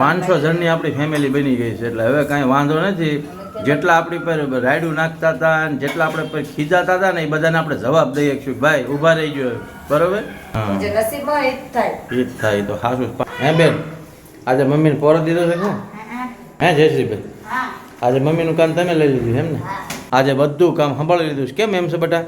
500 જણની આપણી ફેમિલી બની ગઈ છે એટલે હવે કાંઈ વાંધો નથી. જેટલા આપણી પર રાયડું નાખતા હતા અને જેટલા આપણે પર ખીજાતા હતા ને એ બધાને આપણે જવાબ દઈએ કે ભાઈ ઊભા રહી ગયો બરોબર. જે નસીબમાં ઈ જ થાય તો હાસું. હે બેન આજે મમ્મીને પોરો દીધો છે શું? હે જયશ્રીબેન આજે મમ્મીનું કામ તમે લઈ લીધું એમ ને? આજે બધું કામ સંભાળી લીધું છે. કેમ એમ છે બેટા?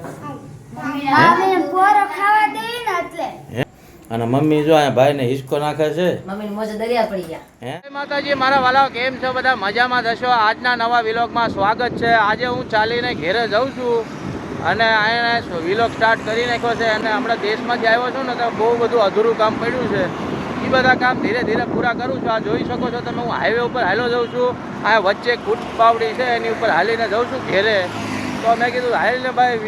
અને મમ્મી જો અહીંયા ભાઈને હિસકો નાખે છે. મમ્મીની મોજે દરિયા પડી ગયા. હે માતાજી મારા વાલાઓ, કેમ છો બધા? મજામાં થશો? આજના નવા વિલોગમાં સ્વાગત છે. આજે હું ચાલીને ઘેરે જાઉં છું અને અહીંયા વિલોગ સ્ટાર્ટ કરી નાખ્યો છે અને હમણાં દેશમાંથી આવ્યો છું ને તો બહુ બધું અધૂરું કામ પડ્યું છે. એ બધા કામ ધીરે ધીરે પૂરા કરું છું. આ જોઈ શકો છો તમે, હું હાઈવે ઉપર હાલો જાઉં છું. આ વચ્ચે કૂટ પાવડી છે એની ઉપર હાલીને જાઉં છું ઘેરે. તો મેં કીધું હાલીને ભાઈ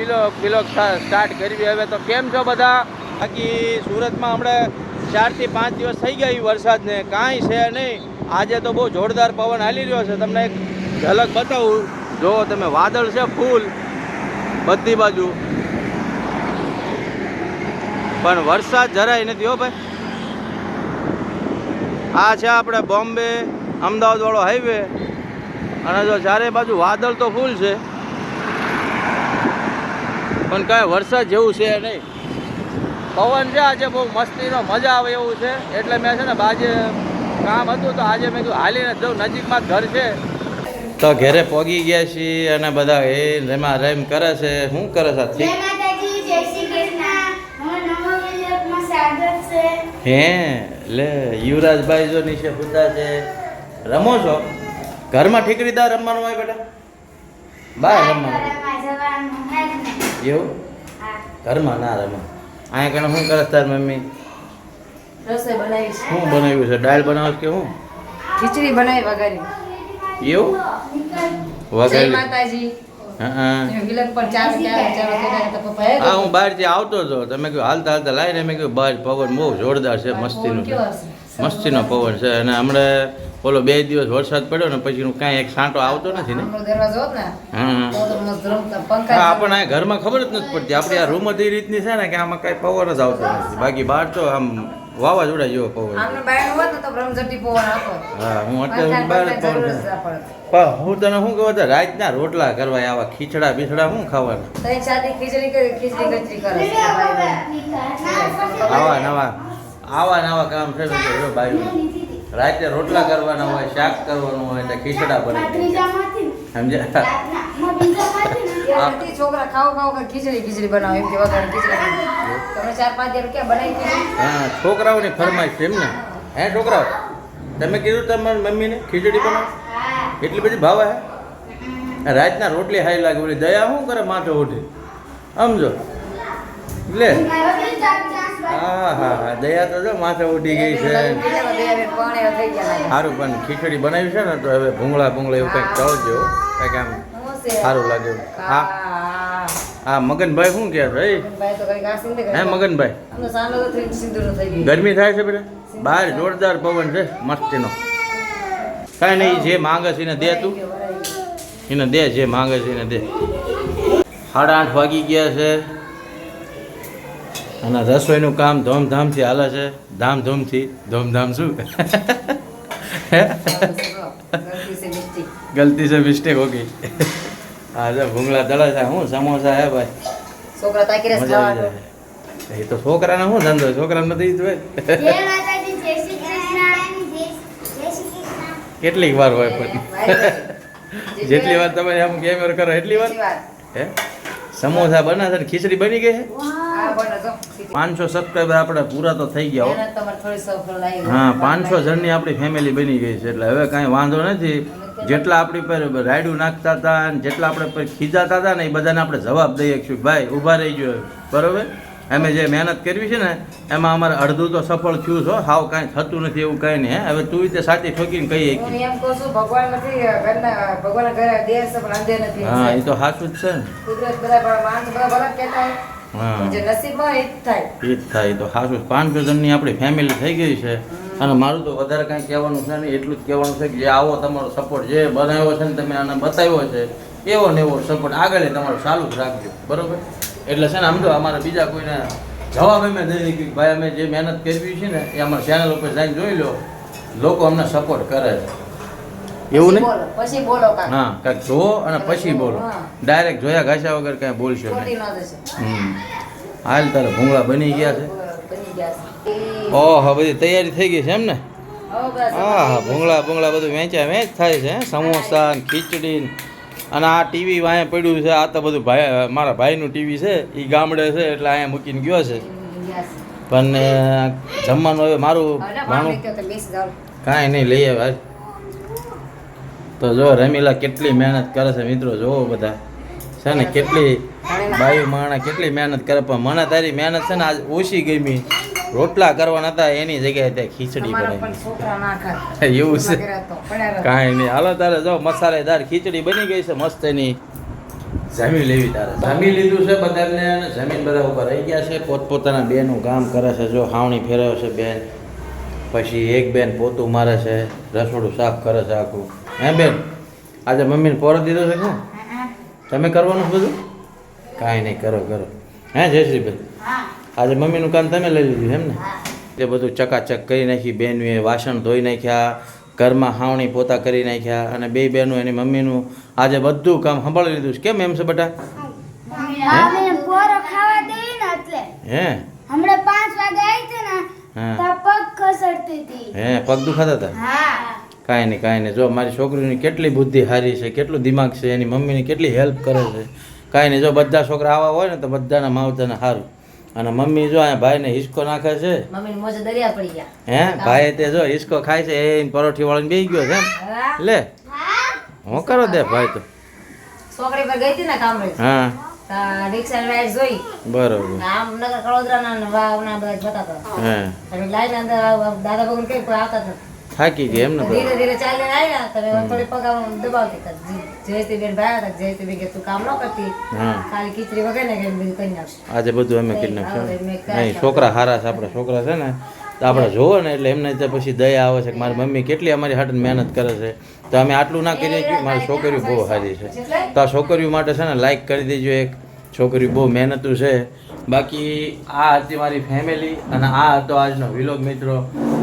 વિલોગ સ્ટાર્ટ કરવી. હવે તો કેમ છો બધા? બાકી સુરતમાં હમણાં 4 થી 5 દિવસ થઈ ગયા વરસાદને કાંઈ છે નહીં. આજે તો બહુ જોરદાર પવન હાલી રહ્યો છે. તમને એક ઝલક બતાવું. જો તમે, વાદળ છે ફૂલ બધી બાજુ, પણ વરસાદ જરાય નથી હો ભાઈ. આ છે આપણે બોમ્બે અમદાવાદ વાળો હાઈવે અને જો ચારે બાજુ વાદળ તો ફૂલ છે પણ કાંઈ વરસાદ જેવું છે નહીં. પવન છે આજે બહુ મસ્તીનો, મજા આવે એવું છે. એટલે મેં છે ને આજે કામ હતું તો આજે મેં કીધું હાલીને જવું, નજીકમાં ઘર છે. તો ઘરે પોગી ગયા છીએ અને બધા એ રેમાં રેમ કરે છે. શું કરે છે? હે લે યુવરાજભાઈ જો નીચે પૂછતા છે. રમો છો ઘરમાં? ઠીકરીદાર રમવાનું હોય બેટા? બહાર રમવાનું એવું? ઘરમાં ના રમો. અહીંયા કણે શું કરે તાર મમ્મી? રસોઈ બનાવી છે. શું બનાવ્યું છે? દાળ બનાવો કે શું? ખીચડી બનાવી વઘારી. એવું જય માતાજી. હા હું બહારથી આવતો હતો. તમે કહ્યું હાલતા હાલતા લાવીને મેં કહ્યું બહાર પવન બહુ જોરદાર છે, મસ્તીનો પવન છે. અને હમણાં ઓલો 2 દિવસ વરસાદ પડ્યો ને પછી કાંઈ એક સાંટો આવતો નથી ને. હા આપણને આ ઘરમાં ખબર જ નથી પડતી. આપણી આ રૂમ જ એ રીતની છે ને કે આમાં કાંઈ પવન જ આવતો નથી. બાકી બહાર તો આમ વાવાઝોડા જેવો પવન. હા હું અત્યારે બહાર જ પવન છે. પણ હું તને શું કહું છું, રાતના રોટલા કરવા આવા ખીચડા બીચડા શું ખાવાના? આવા નવા કામ છે ભાઈ. રાતે રોટલા કરવાના હોય, શાક કરવાનું હોય તો ખીચડા બનાવી સમજ્યા? છોકરા ખાવ ખીચડી બનાવો એમ કે વગર ખીચડી તમે 4-5 દિવસ ક્યાં બનાવી? હા છોકરાઓની ફરમાઈશ છે એમ ને? હે છોકરાઓ તમે કીધું તમારી મમ્મીને ખીચડી બનાવો? એટલી બધી ભાવે હે? રાતના રોટલી હાઈ લાગે. ઓલી દયા શું કરે માથે ઉઠી સમજો લે. હા દયા તો જો માથે ઉઠી ગઈ છે. સારું પણ ખીચડી બનાવી છે ને તો હવે ભૂંગળા એવું કંઈક કહો કંઈક આમ સારું લાગે. હા મગનભાઈ શું કહે છે? હે મગનભાઈ ગરમી થાય છે બેટા? બહાર જોરદાર પવન છે મસ્તીનો. કાંઈ નહીં, જે માંગે છે એને દે. તું એને દે, જે માંગે છે એને દે. 8:30 વાગી ગયા છે અને રસોઈનું કામ ધૂમધામથી હાલે છે. ધૂમધામ શું ગલતી સે મિસ્ટેક હો ગઈ. હા જો ભૂંગળા દળે છે. શું સમોસા હે ભાઈ? છોકરા તાકી રસ ખાવાનો. એ તો છોકરાને શું ધંધો? છોકરાને નથી જ હોય. કેટલીક વાર હોય પણ જેટલી વાર તમે આમ ગેમ કરો એટલી વાર. હે સમોસા બના છે, ખીચડી બની ગઈ છે. 500 સબસ્ક્રાઈબર આપણે પૂરા તો થઈ ગયા. હા 500 જણની આપણી ફેમિલી બની ગઈ છે એટલે હવે કાંઈ વાંધો નથી. જેટલા આપણી પર રાયડું નાખતા હતા અને જેટલા આપણે પર ખીજાતા હતા ને એ બધાને આપણે જવાબ દઈએ કે ભાઈ ઊભા રહી ગયો બરોબર. અમે જે મહેનત કરવી છે ને એમાં અમારે અડધું તો સફળ થયું છો. હાવ કાંઈ થતું નથી એવું કાંઈ નહીં. હવે તું રીતે સાચી ઠોકીને કહીએ. હા એ તો સાચું જ છે ને. હા એ જ થાય તો સાચું. 500 જણની આપણી ફેમિલી થઈ ગઈ છે અને મારું તો વધારે કાંઈ કહેવાનું છે નહીં. એટલું જ કહેવાનું છે કે જે આવો તમારો સપોર્ટ જે બનાવ્યો છે ને તમે આને બતાવ્યો છે એવો ને એવો સપોર્ટ આગળ તમારો ચાલુ જ રાખજો બરોબર. એટલે છે ને સમજો અમારે બીજા કોઈને જવાબ અમે દઈ કે ભાઈ અમે જે મહેનત કરવી છે ને એ અમારા ચેનલ ઉપર જઈને જોઈ લો લોકો અમને સપોર્ટ કરે છે એવું નહીં બોલો પછી બોલો કાકા હા કાંઈક જોવો અને પછી બોલો હા. ડાયરેક્ટ જોયા ઘાસ્યા વગર કાંઈ બોલશો ખોટી નહીં ન જશે હાલ તારે ભૂંગળા બની ગયા છે બની ગયા છે ઓહો બધી તૈયારી થઈ ગઈ છે એમ ને હવે બસ હા ભૂંગળા બધું વેચ્યા વેચ થાય છે હે? સમોસા ને ખીચડી ને. અને આ ટીવી વાંહે પડ્યું છે આ તો બધું ભાઈ મારા ભાઈનું ટીવી છે એ ગામડે છે એટલે અહીંયા મૂકીને ગયો છે બની ગયા છે. પણ જમવાનું હવે મારું હવે ના ભાણું પાણી તો બેસી જાઓ કાંઈ નહીં લઈએ ભાઈ તો જો રમીલા કેટલી મહેનત કરે છે મિત્રો જોવો બધા છે ને કેટલી બાયું માણા કેટલી મહેનત કરે પણ મને તારી મહેનત છે ને આજ ઓછી ગમી રોટલા કરવાના હતા એની જગ્યાએ તે ખીચડી તમારા બનાવી પણ છોકરા ના ખાય એવું છે ઘરે તો પડ્યા રહે. કાંઈ નહીં હાલો તારે જો મસાલેદાર ખીચડી બની ગઈ છે મસ્ત એની જમી લેવી તારે જમી લીધું છે બધાને અને જમીન બધા ઉપર રહી ગયા છે પોતપોતાના બેનું કામ કરે છે જો હાવણી ફેરવે છે બેન પછી એક બેન પોતું મારે છે રસોડું સાફ કરે છે આખું હે બેન આજે મમ્મીને પોરો દીધો છે શું તમે કરવાનું છે બધું કાંઈ નહીં કરો કરો હે જયશ્રીભાઈ આજે મમ્મીનું કામ તમે લઈ લીધું એમ ને તે બધું ચકાચક કરી નાખી બેનએ વાસણ ધોઈ નાખ્યા ઘરમાં હાવણી પોતા કરી નાખ્યા અને બે બહેનો એની મમ્મીનું આજે બધું કામ સંભાળી લીધું છે કેમ એમ છે બેટા અમે પોરો ખાવા દેવી ને એટલે હે હમણાં 5 વાગે આવી હતી ને હા તો પગ ખસડતી હતી હે પગ દુખાતા હતા હા કાંઈ નહીં જો મારી છોકરીની કેટલી બુદ્ધિ સારી છે કેટલું દિમાગ છે એની મમ્મીની કેટલી હેલ્પ કરે છે કાંઈ નહીં જો બધા છોકરા આવા હોય ને તો બધાના માવતરને સારું અને મમ્મી જો અહીંયા ભાઈને હિસકો નાખે છે મમ્મીને મોજે દરિયા પડી ગયા હે ભાઈ તે જો હિસકો ખાય છે એ પરોઠી વાળીને બેસી ગયો છે એમ હા. લે હું કરો દે ભાઈ તો છોકરી પર ગઈ હતી ને કામ હા રિક્ષા રાઈડ જોઈ બરોબર આમ નગર કડોદરા ના વાવના બધા બતાતા હે તમે લાઈને અંદર દાદા ભગવાન કઈ કોઈ આવતા જ નથી થાકી ગઈ એમ ને તો ધીરે ધીરે ચાલીને આવ્યા તમે થોડી પગ આમ દબાવતી હતા જયતી બેન ભાઈ હતા જયતી બેન કે તું કામ ન કરતી હા ખાલી ખીચડી વગર ને કે બધું કરી નાખશે આજે બધું અમે કરી નાખ્યું હવે મેં નહીં છોકરા સારા છે આપણા છોકરા છે ને તો આપણે જોવો ને એટલે એમને તો પછી દયા આવે છે કે મારી મમ્મી કેટલી અમારી હાટે મહેનત કરે છે તો અમે આટલું ના કરીએ કે મારી છોકરીઓ બહુ સારી છે તો આ છોકરીઓ માટે છે ને લાઈક કરી દેજો એક છોકરીઓ બહુ મહેનતું છે બાકી આ હતી મારી ફેમિલી અને આ હતો આજનો વિલોગ મિત્રો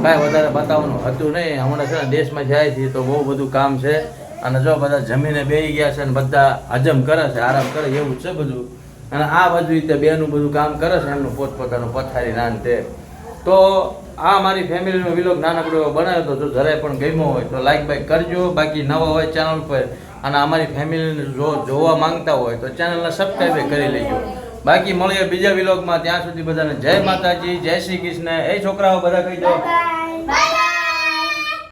કાંઈ વધારે બતાવવાનું હતું નહીં હમણાં છે ને દેશમાં જાય છે તો બહુ બધું કામ છે અને જો બધા જમીને બેસી ગયા છે અને બધા હજમ કરે છે આરામ કરે એવું છે બધું અને આ બધું રીતે બેનું બધું કામ કરે છે એમનું પોતપોતાનું પથારી નાન તે તો આ મારી ફેમિલીનો વિલોગ નાનકડો એવો બનાવ્યો હતો જો જરાય પણ ગમ્યો હોય તો લાઈક બાઈક કરજો બાકી નવા હોય ચેનલ પર અને અમારી ફેમિલીને જોવા માંગતા હોય તો ચેનલને સબસ્ક્રાઈબ કરી લેજો બાકી મળીએ બીજા વિલોગમાં ત્યાં સુધી બધાને જય માતાજી જય શ્રી કૃષ્ણ એ છોકરાઓ બધા કહી દો બાય